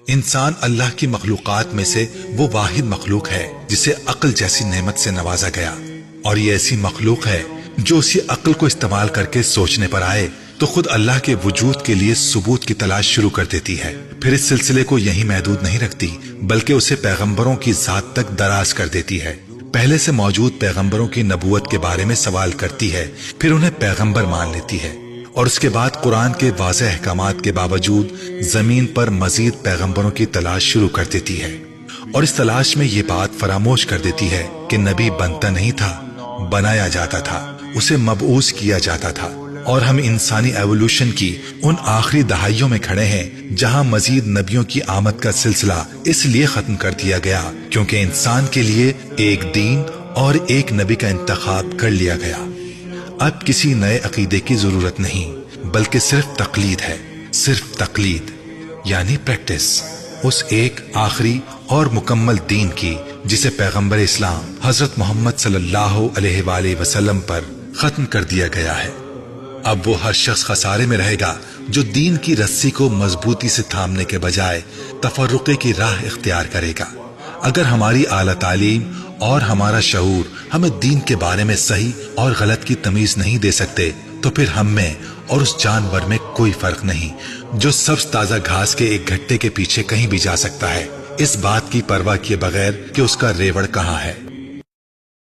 انسان اللہ کی مخلوقات میں سے وہ واحد مخلوق ہے جسے عقل جیسی نعمت سے نوازا گیا، اور یہ ایسی مخلوق ہے جو اسی عقل کو استعمال کر کے سوچنے پر آئے تو خود اللہ کے وجود کے لیے ثبوت کی تلاش شروع کر دیتی ہے، پھر اس سلسلے کو یہیں محدود نہیں رکھتی بلکہ اسے پیغمبروں کی ذات تک دراز کر دیتی ہے۔ پہلے سے موجود پیغمبروں کی نبوت کے بارے میں سوال کرتی ہے، پھر انہیں پیغمبر مان لیتی ہے، اور اس کے بعد قرآن کے واضح احکامات کے باوجود زمین پر مزید پیغمبروں کی تلاش شروع کر دیتی ہے، اور اس تلاش میں یہ بات فراموش کر دیتی ہے کہ نبی بنتا نہیں تھا، بنایا جاتا تھا، اسے مبعوث کیا جاتا تھا۔ اور ہم انسانی ایوولوشن کی ان آخری دہائیوں میں کھڑے ہیں جہاں مزید نبیوں کی آمد کا سلسلہ اس لیے ختم کر دیا گیا کیونکہ انسان کے لیے ایک دین اور ایک نبی کا انتخاب کر لیا گیا۔ اب کسی نئے عقیدے کی ضرورت نہیں بلکہ صرف تقلید ہے، صرف تقلید یعنی پریکٹس اس ایک آخری اور مکمل دین کی جسے پیغمبر اسلام حضرت محمد صلی اللہ علیہ وآلہ وسلم پر ختم کر دیا گیا ہے۔ اب وہ ہر شخص خسارے میں رہے گا جو دین کی رسی کو مضبوطی سے تھامنے کے بجائے تفرقے کی راہ اختیار کرے گا۔ اگر ہماری اعلیٰ تعلیم اور ہمارا شعور ہمیں دین کے بارے میں صحیح اور غلط کی تمیز نہیں دے سکتے تو پھر ہم میں اور اس جانور میں کوئی فرق نہیں جو سبز تازہ گھاس کے ایک گھٹے کے پیچھے کہیں بھی جا سکتا ہے، اس بات کی پرواہ کیے بغیر کہ اس کا ریوڑ کہاں ہے۔